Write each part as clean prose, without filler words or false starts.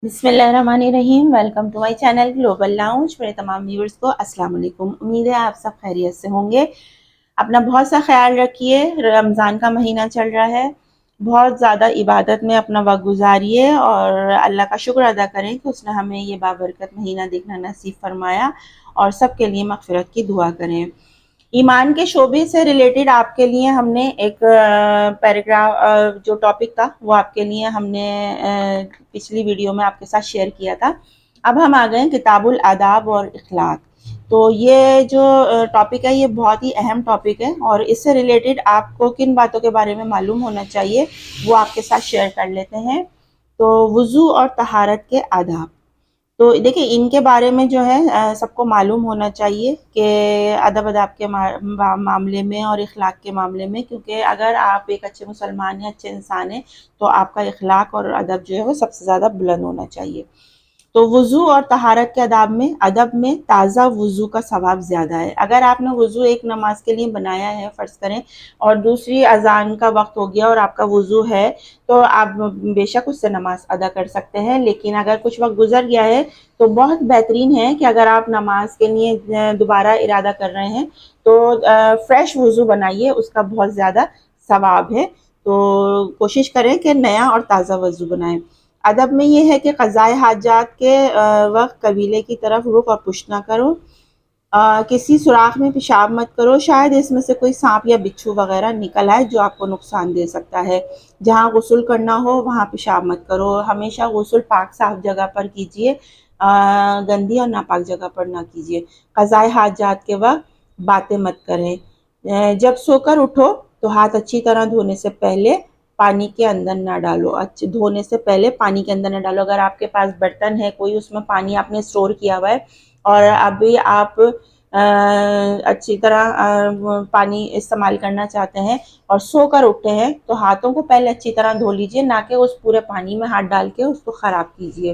بسم اللہ الرحمن الرحیم۔ Welcome to my channel global lounge. میرے تمام ویورز کو السلام علیکم۔ امید ہے آپ سب خیریت سے ہوں گے۔ اپنا بہت سا خیال رکھیے۔ رمضان کا مہینہ چل رہا ہے، بہت زیادہ عبادت میں اپنا وقت گزاریے اور اللہ کا شکر ادا کریں کہ اس نے ہمیں یہ بابرکت مہینہ دیکھنا نصیب فرمایا، اور سب کے لیے مغفرت کی دعا کریں۔ ایمان کے شعبے سے ریلیٹڈ آپ کے لیے ہم نے ایک پیراگراف جو ٹاپک تھا وہ آپ کے لیے ہم نے پچھلی ویڈیو میں آپ کے ساتھ شیئر کیا تھا۔ اب ہم آ گئے کتاب الآداب اور اخلاق۔ تو یہ جو ٹاپک ہے یہ بہت ہی اہم ٹاپک ہے، اور اس سے ریلیٹڈ آپ کو کن باتوں کے بارے میں معلوم ہونا چاہیے وہ آپ کے ساتھ شیئر کر لیتے ہیں۔ تو وضو اور طہارت کے آداب، تو دیکھیں ان کے بارے میں جو ہے سب کو معلوم ہونا چاہیے کہ ادب آداب کے معاملے میں اور اخلاق کے معاملے میں، کیونکہ اگر آپ ایک اچھے مسلمان ہیں، اچھے انسان ہیں، تو آپ کا اخلاق اور ادب جو ہے وہ سب سے زیادہ بلند ہونا چاہیے۔ تو وضو اور طہارت کے ادب میں تازہ وضو کا ثواب زیادہ ہے۔ اگر آپ نے وضو ایک نماز کے لیے بنایا ہے فرض کریں، اور دوسری اذان کا وقت ہو گیا اور آپ کا وضو ہے، تو آپ بے شک اس سے نماز ادا کر سکتے ہیں، لیکن اگر کچھ وقت گزر گیا ہے تو بہت بہترین ہے کہ اگر آپ نماز کے لیے دوبارہ ارادہ کر رہے ہیں تو فریش وضو بنائیے، اس کا بہت زیادہ ثواب ہے۔ تو کوشش کریں کہ نیا اور تازہ وضو بنائیں۔ ادب میں یہ ہے کہ قضائے حاجات کے وقت قبیلے کی طرف رخ اور پشت نہ کرو، کسی سوراخ میں پیشاب مت کرو، شاید اس میں سے کوئی سانپ یا بچھو وغیرہ نکل آئے جو آپ کو نقصان دے سکتا ہے۔ جہاں غسل کرنا ہو وہاں پیشاب مت کرو، ہمیشہ غسل پاک صاف جگہ پر کیجیے، گندی اور ناپاک جگہ پر نہ کیجیے۔ قضائے حاجات کے وقت باتیں مت کریں۔ جب سو کر اٹھو تو ہاتھ اچھی طرح دھونے سے پہلے پانی کے اندر نہ ڈالو، دھونے سے پہلے پانی کے اندر نہ ڈالو۔ اگر آپ کے پاس برتن ہے کوئی، اس میں پانی آپ نے اسٹور کیا ہوا ہے اور ابھی آپ اچھی طرح پانی استعمال کرنا چاہتے ہیں اور سو کر اٹھے ہیں، تو ہاتھوں کو پہلے اچھی طرح دھو لیجئے، نہ کہ اس پورے پانی میں ہاتھ ڈال کے اس کو خراب کیجیے۔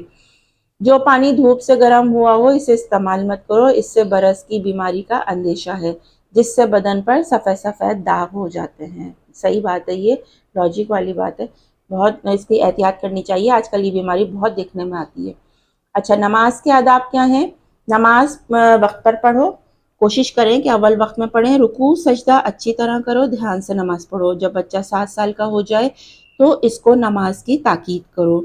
جو پانی دھوپ سے گرم ہوا ہو اسے استعمال مت کرو، اس سے برس کی بیماری کا اندیشہ ہے، جس سے بدن پر سفید سفید داغ ہو جاتے ہیں۔ صحیح بات ہے، یہ لاجک والی بات ہے، بہت اس کی احتیاط کرنی چاہیے، آج کل یہ بیماری بہت دیکھنے میں آتی ہے۔ اچھا، نماز کے آداب کیا ہیں؟ نماز وقت پر پڑھو، کوشش کریں کہ اول وقت میں پڑھیں، رکوع سجدہ اچھی طرح کرو، دھیان سے نماز پڑھو۔ جب بچہ 7 سال کا ہو جائے تو اس کو نماز کی تاکید کرو،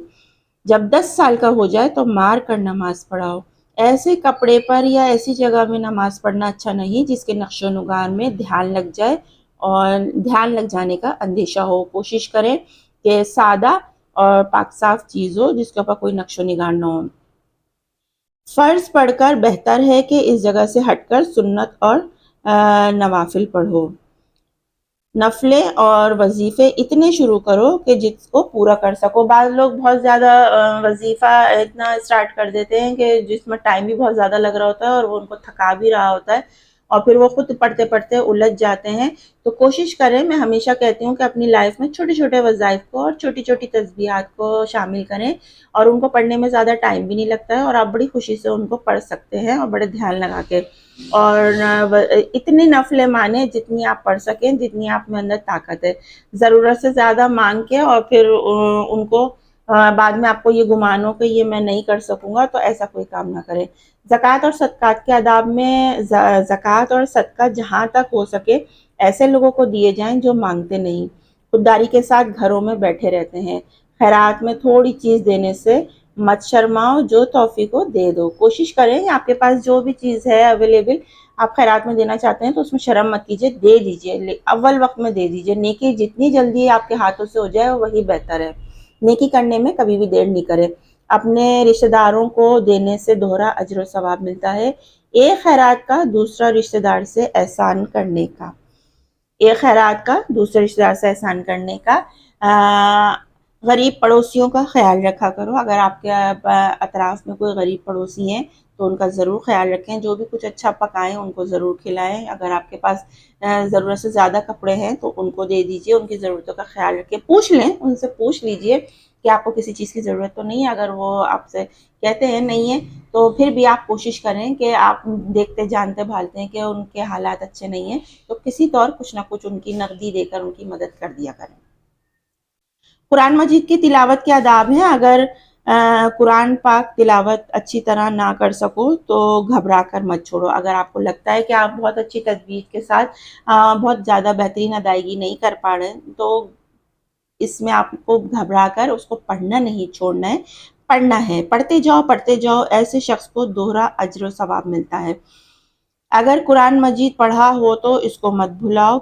جب 10 سال کا ہو جائے تو مار کر نماز پڑھاؤ۔ ایسے کپڑے پر یا ایسی جگہ میں نماز پڑھنا اچھا نہیں جس کے نقش و نگار میں دھیان لگ جائے اور دھیان لگ جانے کا اندیشہ ہو۔ کوشش کریں کہ سادہ اور پاک صاف چیز ہو جس کے اوپر کوئی نقش و نگار نہ ہو۔ فرض پڑھ کر بہتر ہے کہ اس جگہ سے ہٹ کر سنت اور نوافل پڑھو۔ نفلیں اور وظیفے اتنے شروع کرو کہ جس کو پورا کر سکو۔ بعض لوگ بہت زیادہ وظیفہ اتنا اسٹارٹ کر دیتے ہیں کہ جس میں ٹائم بھی بہت زیادہ لگ رہا ہوتا ہے اور وہ ان کو تھکا بھی رہا ہوتا ہے، اور پھر وہ خود پڑھتے پڑھتے الجھ جاتے ہیں۔ تو کوشش کریں، میں ہمیشہ کہتی ہوں کہ اپنی لائف میں چھوٹے چھوٹے وظائف کو اور چھوٹی چھوٹی تسبیحات کو شامل کریں، اور ان کو پڑھنے میں زیادہ ٹائم بھی نہیں لگتا ہے، اور آپ بڑی خوشی سے ان کو پڑھ سکتے ہیں اور بڑے دھیان لگا کے۔ اور اتنی نفلیں مانیں جتنی آپ پڑھ سکیں، جتنی آپ میں اندر طاقت ہے۔ ضرورت سے زیادہ مانگ کے اور پھر ان کو بعد میں آپ کو یہ گمان ہو کہ یہ میں نہیں کر سکوں گا، تو ایسا کوئی کام نہ کریں۔ زکوٰۃ اور صدقات کے آداب میں زکوٰۃ اور صدقہ جہاں تک ہو سکے ایسے لوگوں کو دیے جائیں جو مانگتے نہیں، خودداری کے ساتھ گھروں میں بیٹھے رہتے ہیں۔ خیرات میں تھوڑی چیز دینے سے مت شرماؤ، جو توفیق ہو دے دو۔ کوشش کریں آپ کے پاس جو بھی چیز ہے اویلیبل، آپ خیرات میں دینا چاہتے ہیں تو اس میں شرم مت کیجیے، دے دیجیے، اول وقت میں دے دیجیے۔ نیکی جتنی جلدی آپ کے ہاتھوں سے ہو جائے وہی بہتر ہے۔ نیکی کرنے میں کبھی بھی دیر نہیں کرے۔ اپنے رشتہ داروں کو دینے سے دوہرا اجر و ثواب ملتا ہے۔ ایک خیرات کا دوسرا رشتہ دار سے احسان کرنے کا، ایک خیرات کا دوسرے رشتہ دار سے احسان کرنے کا۔ غریب پڑوسیوں کا خیال رکھا کرو، اگر آپ کے اطراف میں کوئی غریب پڑوسی ہیں تو ان کا ضرور خیال رکھیں، جو بھی کچھ اچھا پکائیں ان کو ضرور کھلائیں۔ اگر آپ کے پاس ضرورت سے زیادہ کپڑے ہیں تو ان کو دے دیجیے، ان کی ضرورتوں کا خیال رکھیں۔ پوچھ لیں، ان سے پوچھ لیجیے کہ آپ کو کسی چیز کی ضرورت تو نہیں ہے۔ اگر وہ آپ سے کہتے ہیں نہیں ہے تو پھر بھی آپ کوشش کریں کہ آپ دیکھتے جانتے بھالتے ہیں کہ ان کے حالات اچھے نہیں ہیں، تو کسی طور کچھ نہ کچھ ان کی نقدی دے کر ان کی مدد کر دیا کریں۔ قرآن مجید کی تلاوت کے آداب ہیں۔ اگر قرآن پاک تلاوت اچھی طرح نہ کر سکو تو گھبرا کر مت چھوڑو. اگر آپ کو لگتا ہے کہ آپ بہت اچھی تجوید کے ساتھ بہت زیادہ بہترین ادائیگی نہیں کر پا رہے ہیں تو اس میں آپ کو گھبرا کر اس کو پڑھنا نہیں چھوڑنا ہے، پڑھنا ہے. پڑھتے جاؤ، ایسے شخص کو دوہرا اجر و ثواب ملتا ہے. اگر قرآن مجید پڑھا ہو تو اس کو مت بھلاؤ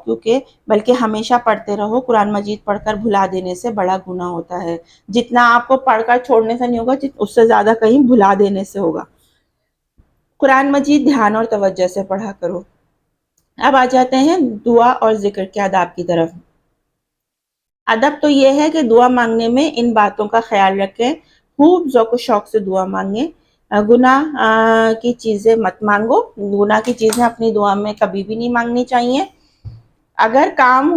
بلکہ ہمیشہ پڑھتے رہو. قرآن مجید پڑھ کر بھلا دینے سے بڑا گناہ ہوتا ہے. جتنا آپ کو پڑھ کر چھوڑنے سے نہیں ہوگا اس سے زیادہ کہیں بھلا دینے سے ہوگا. قرآن مجید دھیان اور توجہ سے پڑھا کرو. اب آ جاتے ہیں دعا اور ذکر کے آداب کی طرف. ادب تو یہ ہے کہ دعا مانگنے میں ان باتوں کا خیال رکھیں. خوب ذوق و شوق سے دعا مانگیں. گناہ کی چیزیں مت مانگو. گناہ کی چیزیں اپنی دعا میں کبھی بھی نہیں مانگنی چاہیے. اگر کام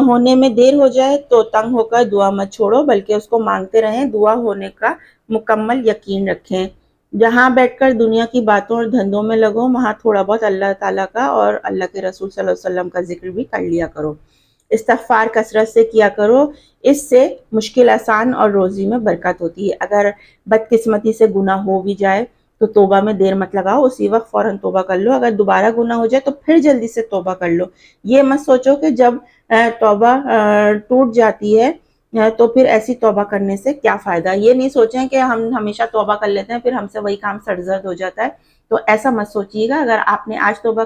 ہونے میں دیر ہو جائے تو تنگ ہو کر دعا مت چھوڑو بلکہ اس کو مانگتے رہیں. دعا ہونے کا مکمل یقین رکھیں. جہاں بیٹھ کر دنیا کی باتوں اور دھندوں میں لگو وہاں تھوڑا بہت اللہ تعالیٰ کا اور اللہ کے رسول صلی اللہ علیہ وسلم کا ذکر بھی کر لیا کرو. استغفار کثرت سے کیا کرو. اس سے مشکل آسان اور روزی میں برکت ہوتی ہے. اگر بدقسمتی سے گناہ ہو بھی جائے تو توبہ میں دیر مت لگاؤ، اسی وقت فوراً توبہ کر لو. اگر دوبارہ گناہ ہو جائے تو پھر جلدی سے توبہ کر لو. یہ مت سوچو کہ جب توبہ ٹوٹ جاتی ہے تو پھر ایسی توبہ کرنے سے کیا فائدہ. یہ نہیں سوچیں کہ ہم ہمیشہ توبہ کر لیتے ہیں پھر ہم سے وہی کام سرزد ہو جاتا ہے. تو ایسا مت سوچیے گا. اگر آپ نے آج توبہ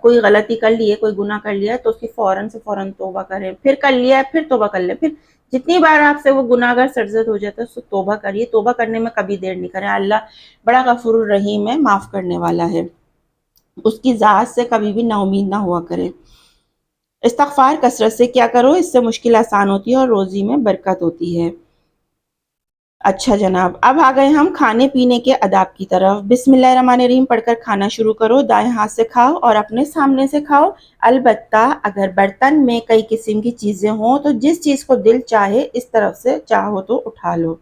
کوئی غلطی کر لی ہے، کوئی گناہ کر لیا ہے تو اس کی فوراً سے فوراً توبہ کریں. پھر کر لیا ہے پھر توبہ کر لیں. پھر جتنی بار آپ سے وہ گناہ اگر سرزد ہو جاتا ہے اس کو توبہ کریے. توبہ کرنے میں کبھی دیر نہیں کریں. اللہ بڑا غفور الرحیم ہے، معاف کرنے والا ہے. اس کی ذات سے کبھی بھی نا امید نہ ہوا کریں. استغفار کثرت سے کیا کرو، اس سے مشکل آسان ہوتی ہے اور روزی میں برکت ہوتی ہے. اچھا جناب، اب آ گئے ہم کھانے پینے کے آداب کی طرف. بسم اللہ الرحمن الرحیم پڑھ کر کھانا شروع کرو. دائیں ہاتھ سے کھاؤ اور اپنے سامنے سے کھاؤ. البتہ اگر برتن میں کئی قسم کی چیزیں ہوں تو جس چیز کو دل چاہے اس طرف سے چاہو تو اٹھا لو.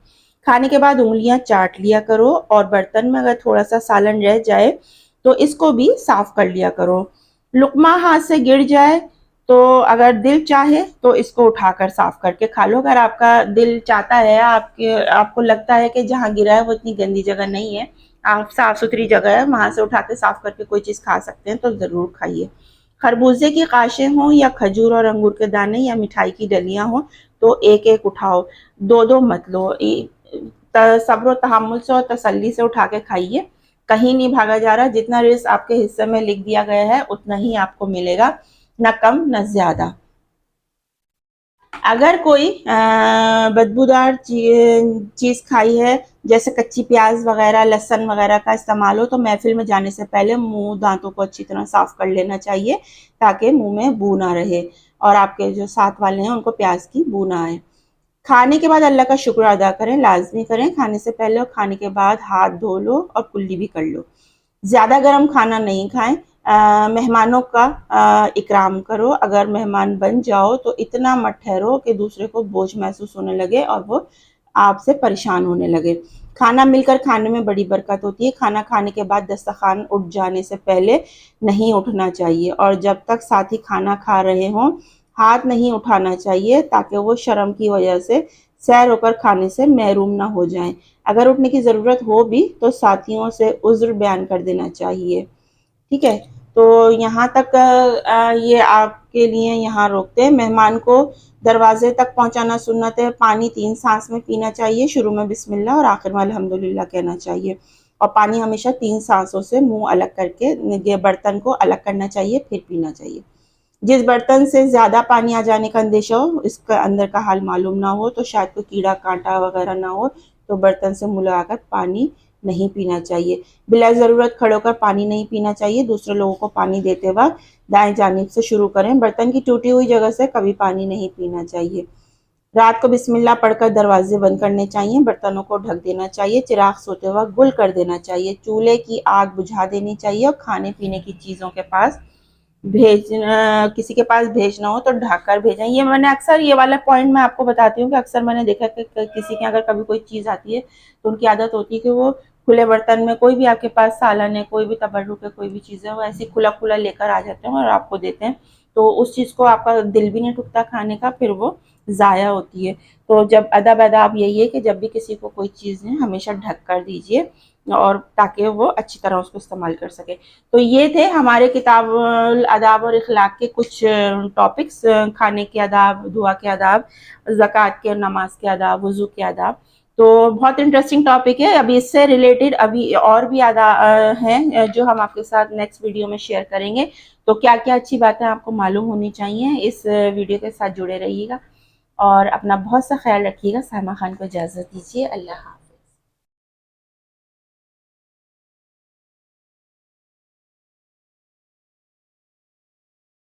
کھانے کے بعد انگلیاں چاٹ لیا کرو اور برتن میں اگر تھوڑا سا سالن رہ جائے تو اس کو بھی صاف کر لیا کرو. لقمہ ہاتھ سے گر جائے تو اگر دل چاہے تو اس کو اٹھا کر صاف کر کے کھا لو. اگر آپ کا دل چاہتا ہے، آپ کو لگتا ہے کہ جہاں گرا ہے وہ اتنی گندی جگہ نہیں ہے، آپ صاف ستھری جگہ ہے وہاں سے اٹھا کے صاف کر کے کوئی چیز کھا سکتے ہیں تو ضرور کھائیے. خربوزے کی قاشیں ہوں یا کھجور اور انگور کے دانے یا مٹھائی کی ڈلیاں ہوں تو ایک ایک اٹھاؤ، دو مت لو. صبر و تحمل سے اور تسلی سے اٹھا کے کھائیے. کہیں نہیں بھاگا جا رہا. جتنا رزق آپ کے حصے میں لکھ دیا گیا ہے اتنا ہی آپ کو ملے گا، نہ کم نہ زیادہ. اگر کوئی بدبودار چیز کھائی ہے جیسے کچی پیاز وغیرہ، لہسن وغیرہ کا استعمال ہو تو محفل میں جانے سے پہلے منہ دانتوں کو اچھی طرح صاف کر لینا چاہیے تاکہ منہ میں بو نہ رہے اور آپ کے جو ساتھ والے ہیں ان کو پیاز کی بو نہ آئے. کھانے کے بعد اللہ کا شکر ادا کریں، لازمی کریں. کھانے سے پہلے اور کھانے کے بعد ہاتھ دھو لو اور کلی بھی کر لو. زیادہ گرم کھانا نہیں کھائیں. مہمانوں کا اکرام کرو. اگر مہمان بن جاؤ تو اتنا مت ٹھہرو کہ دوسرے کو بوجھ محسوس ہونے لگے اور وہ آپ سے پریشان ہونے لگے. کھانا مل کر کھانے میں بڑی برکت ہوتی ہے. کھانا کھانے کے بعد دسترخوان اٹھ جانے سے پہلے نہیں اٹھنا چاہیے اور جب تک ساتھی کھانا کھا رہے ہوں ہاتھ نہیں اٹھانا چاہیے تاکہ وہ شرم کی وجہ سے سیر ہو کر کھانے سے محروم نہ ہو جائیں. اگر اٹھنے کی ضرورت ہو بھی تو ساتھیوں سے عذر بیان کر دینا چاہیے. ٹھیک ہے، تو یہاں تک یہ آپ کے لیے یہاں روکتے ہیں. مہمان کو دروازے تک پہنچانا سنت ہے. پانی 3 سانس میں پینا چاہیے. شروع میں بسم اللہ اور آخر میں الحمدللہ کہنا چاہیے اور پانی ہمیشہ 3 سانسوں سے منہ الگ کر کے برتن کو الگ کرنا چاہیے پھر پینا چاہیے. جس برتن سے زیادہ پانی آ جانے کا اندیشہ ہو، اس کا اندر کا حال معلوم نہ ہو تو شاید کوئی کیڑا کانٹا وغیرہ نہ ہو تو برتن سے منہ لگا کر پانی نہیں پینا چاہیے. بلا ضرورت کھڑے ہو کر پانی نہیں پینا چاہیے. دوسرے لوگوں کو پانی دیتے وقت دائیں جانب سے شروع کریں. برتن کی ٹوٹی ہوئی جگہ سے کبھی پانی نہیں پینا چاہیے. رات کو بسم اللہ پڑھ کر دروازے بند کرنے چاہیے. برتنوں کو ڈھک دینا چاہیے. چراغ سوتے وقت گل کر دینا چاہیے. چولہے کی آگ بجھا دینی چاہیے اور کھانے پینے کی چیزوں کے پاس کسی کے پاس بھیجنا ہو تو ڈھک کر بھیجیں. یہ میں نے اکثر یہ والا پوائنٹ میں آپ کو بتاتی ہوں کہ اکثر میں نے دیکھا کہ کسی کے اگر کبھی کوئی چیز آتی ہے تو ان کی عادت ہوتی ہے کہ وہ کھلے برتن میں کوئی بھی آپ کے پاس سالن ہے، کوئی بھی تبرک ہے، کوئی بھی چیز ہے، وہ ایسے کھلا لے کر آ جاتے ہیں اور آپ کو دیتے ہیں. تو اس چیز کو آپ کا دل بھی نہیں ٹوٹتا کھانے کا، پھر وہ ضائع ہوتی ہے. تو جب ادب یہی ہے کہ جب بھی کسی کو کوئی چیز ہے ہمیشہ ڈھک کر دیجئے اور تاکہ وہ اچھی طرح اس کو استعمال کر سکے. تو یہ تھے ہمارے کتاب الآداب اور اخلاق کے کچھ ٹاپکس، کھانے کے آداب، دعا کے آداب، زکوٰۃ کے اور نماز کے آداب، وضو کے آداب. تو بہت انٹرسٹنگ ٹاپک ہے. ابھی اس سے ریلیٹڈ ابھی اور بھی آداب ہیں جو ہم آپ کے ساتھ نیکسٹ ویڈیو میں شیئر کریں گے. تو کیا کیا اچھی باتیں آپ کو معلوم ہونی چاہیے، اس ویڈیو کے ساتھ جڑے رہیے گا اور اپنا بہت سا خیال رکھیے گا. سائمہ خان کو اجازت دیجیے. اللہ حافظ.